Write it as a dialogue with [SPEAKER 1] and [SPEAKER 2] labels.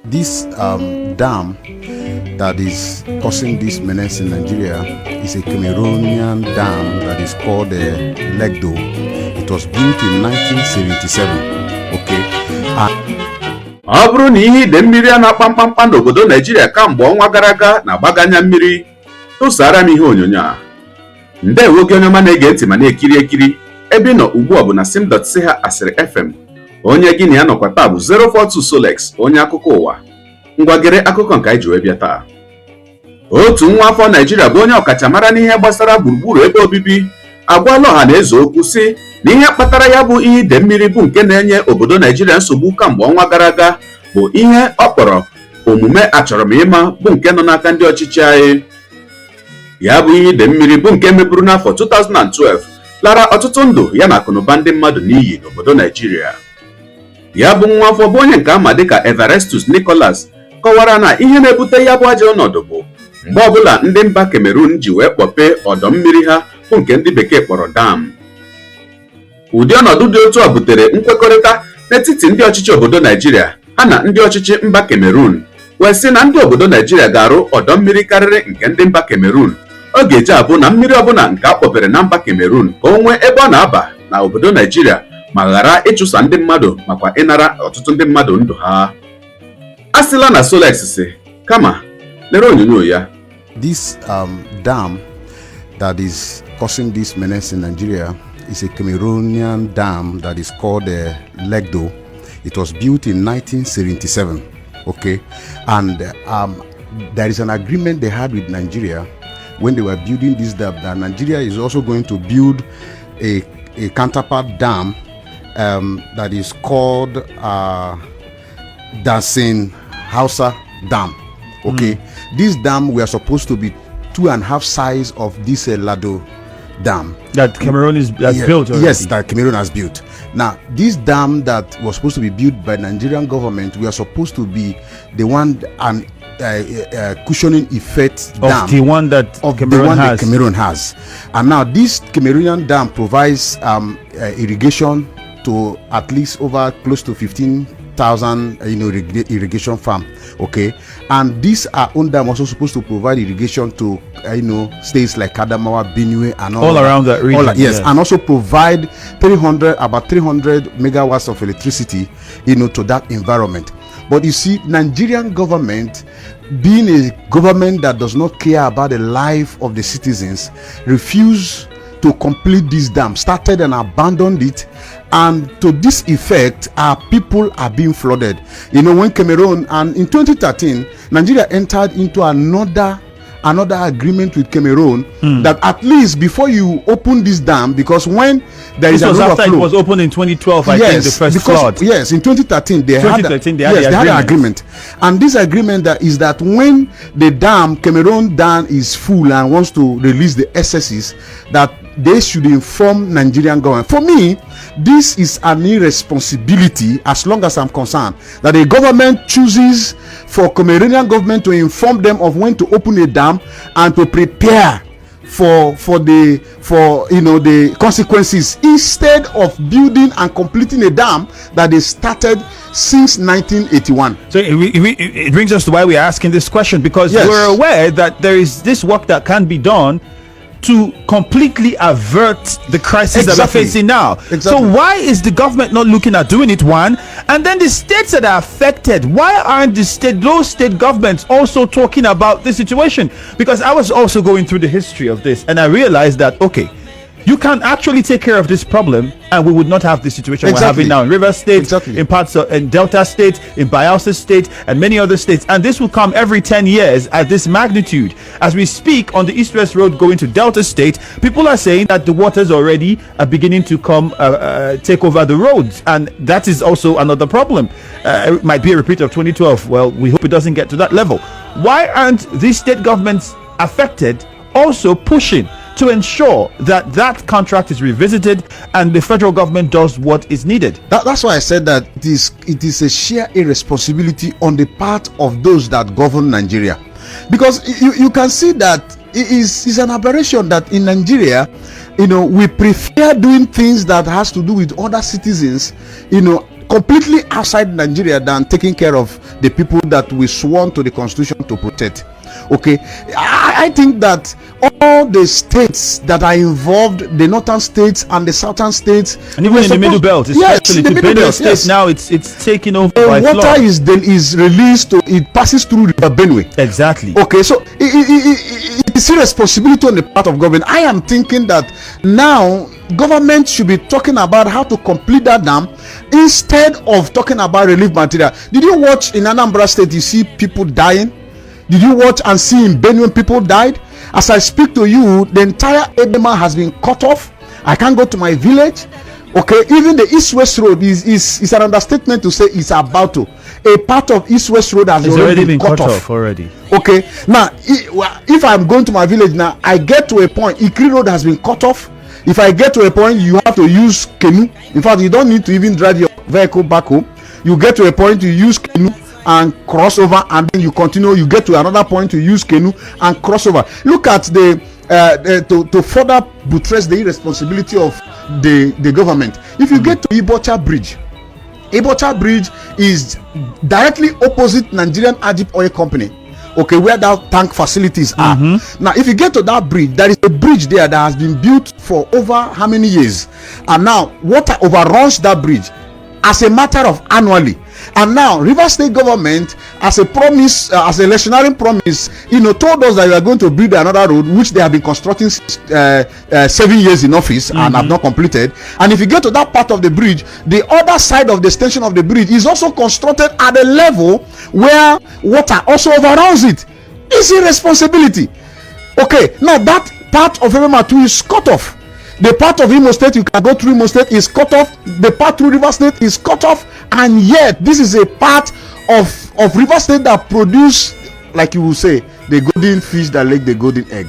[SPEAKER 1] This dam that is causing this menace in Nigeria is a Cameroonian dam that is called Legdo. It was built in 1977. Okay.
[SPEAKER 2] Ọ bụrụ na ihe ide mmiri a na-akpa mkpamkpa n'obodo Nigeria kamgbe ọnwa gara aga na-agbaganya mmiri, tụsara m ihe onyonyo a. Ndewo gị onye ọma na-ege ntị ma na-ekiri ekiri, ebe ị nọ ugbu a bụ na sim.ha asịrị FM. Onye gị na ya nọkwa taa bụ 042 Solex, onye akụkọ ụwa. Ngwa gere akụkọ nke anyị ji wee bịa taa. Otu nwa afọ Nigeria bụ onye ọkachamara n'ihe gbasara gburugburu ebe obibi agwala ọha na eze okwu sị na ihe kpatara ya bụ ihe ide mmiri bụ nke na-enye obodo Nigeria nsogbu kamgbe ọnwa gara aga bụ ihe ọ kpọrọ omume achọrọ m ịma bụ nke nọ n'aka ndị ọchịchị anyị. Ya bụ ihe ide mmiri bụ nke meburu n'afọ 2012 lara ọtụtụ ndụ ya na akụnụba ndị mmadụ n'iyi n'obodo Nigeria. Ya bụ nwa afọ bụ onye nke ama dịka Everestus Nicholas kọwara na ihe na-ebute ya bụ ajọ ọnọdụ bụ mgbe ọbụla ndị mba Cameroon ji wee kpọpee ọdọ mmiri ha bụ nke ndị bekee kpọrọ dam. Ụdị ọnọdụ dị otu a butere nkwekọrịta n'etiti ndị ọchịchị obodo Nigeria ha na ndị ọchịchị mba Cameroon wee sị na ndị obodo Nigeria ga-arụ ọdọ mmiri karịrị nke ndị mba Cameroon. Ọ ga-eji abụ na mmiri ọbụla nke a kpọpere na mba Cameroon ka o nwee ebe ọ na-aba na obodo Nigeria ma ghara ịchụsa ndị mmadụ makwa ịnara ọtụtụ ndị mmadụ ndụ ha. A sịla na Solex si kama lere onyonyo ya.
[SPEAKER 1] This dam that is causing this menace in Nigeria is a Cameroonian dam that is called Legdo. It was built in 1977. Okay, and there is an agreement they had with Nigeria when they were building this dam that Nigeria is also going to build a counterpart dam that is called Dasin Hausa Dam. Okay, this dam we are supposed to be 2.5 size of this Lado dam
[SPEAKER 3] that Cameroon has built already.
[SPEAKER 1] Yes, that Cameroon has built. Now, this dam that was supposed to be built by Nigerian government, we are supposed to be the one and cushioning effect dam
[SPEAKER 3] of the one that Cameroon has.
[SPEAKER 1] And now this Cameroonian dam provides irrigation to at least over close to 15,000 irrigation farm. Okay, and these are own dam also supposed to provide irrigation to states like Adamawa, Benue, and all
[SPEAKER 3] around that region.
[SPEAKER 1] Yes, and also provide about 300 megawatts of electricity to that environment. But you see, Nigerian government, being a government that does not care about the life of the citizens, refuse to complete this dam, started and abandoned it, and to this effect our people are being flooded. When Cameroon, and in 2013 Nigeria entered into another agreement with Cameroon that at least before you open this dam, because when there is an overflow,
[SPEAKER 3] it was opened in 2012, I think the first flood.
[SPEAKER 1] Yes, in 2013 they had an agreement, and this agreement is that when the Cameroon dam is full and wants to release the excesses, that they should inform Nigerian government. For me, this is an irresponsibility, as long as I'm concerned, that the government chooses for Cameroonian government to inform them of when to open a dam and to prepare for the consequences, instead of building and completing a dam that they started since 1981.
[SPEAKER 3] So it brings us to why we are asking this question, because
[SPEAKER 1] Yes.
[SPEAKER 3] we're aware that there is this work that can be done to completely avert the crisis that we're facing now.
[SPEAKER 1] Exactly.
[SPEAKER 3] So why is the government not looking at doing it, one? And then the states that are affected, why aren't those state governments also talking about this situation? Because I was also going through the history of this, and I realized that, okay, you can actually take care of this problem and we would not have the situation we're having now in Rivers State, in parts of in Delta State, in Bayelsa State, and many other states. And this will come every 10 years at this magnitude. As we speak, on the East-West Road going to Delta State, people are saying that the waters already are beginning to come take over the roads, and that is also another problem. It might be a repeat of 2012. Well, we hope it doesn't get to that level. Why aren't these state governments affected also pushing to ensure that that contract is revisited and the federal government does what is needed?
[SPEAKER 1] That's why I said that it is a sheer irresponsibility on the part of those that govern Nigeria, because you can see that it is an aberration that in Nigeria, we prefer doing things that has to do with other citizens, completely outside Nigeria than taking care of the people that we sworn to the constitution to protect. Okay, I think that all the states that are involved, the northern states and the southern states,
[SPEAKER 3] and even in the middle belt, especially
[SPEAKER 1] the
[SPEAKER 3] the
[SPEAKER 1] middle
[SPEAKER 3] Benue
[SPEAKER 1] belt,
[SPEAKER 3] state,
[SPEAKER 1] yes.
[SPEAKER 3] now it's taken over
[SPEAKER 1] The
[SPEAKER 3] by
[SPEAKER 1] water
[SPEAKER 3] flood.
[SPEAKER 1] is released to, it passes through River Benue.
[SPEAKER 3] Exactly.
[SPEAKER 1] Okay, so it's a responsibility on the part of government. I am thinking that now government should be talking about how to complete that dam instead of talking about relief material. Did you watch in Anambra State? You see people dying. Did you watch and see in Benue people died? As I speak to you, the entire Edema has been cut off. I can't go to my village. Okay, even the East-West Road is an understatement to say it's about to. A part of East-West Road has already been cut off
[SPEAKER 3] already.
[SPEAKER 1] Okay, now if I'm going to my village now, I get to a point, Ikri Road has been cut off. If I get to a point, you have to use canoe. In fact, you don't need to even drive your vehicle back home. You get to a point, you use canoe and cross over, and then you continue. You get to another point, you use canoe and cross over. Look at to further buttress the irresponsibility of the government. If you get to Ibocha Bridge is directly opposite Nigerian Ajip Oil Company. Okay, where that tank facilities are. Now, if you get to that bridge, there is a bridge there that has been built for over how many years, and now water overruns that bridge as a matter of annually. And now Rivers State government, as a promise, as a electionary promise, told us that we are going to build another road, which they have been constructing 7 years in office and have not completed. And if you get to that part of the bridge, the other side of the extension of the bridge is also constructed at a level where water also overruns it. It's irresponsibility. Okay, now that part of MM2 is cut off. The part of Imo State you can go through Imo State is cut off. The part through River State is cut off. And yet this is a part of River State that produce, like you will say, the golden fish that laid the golden egg.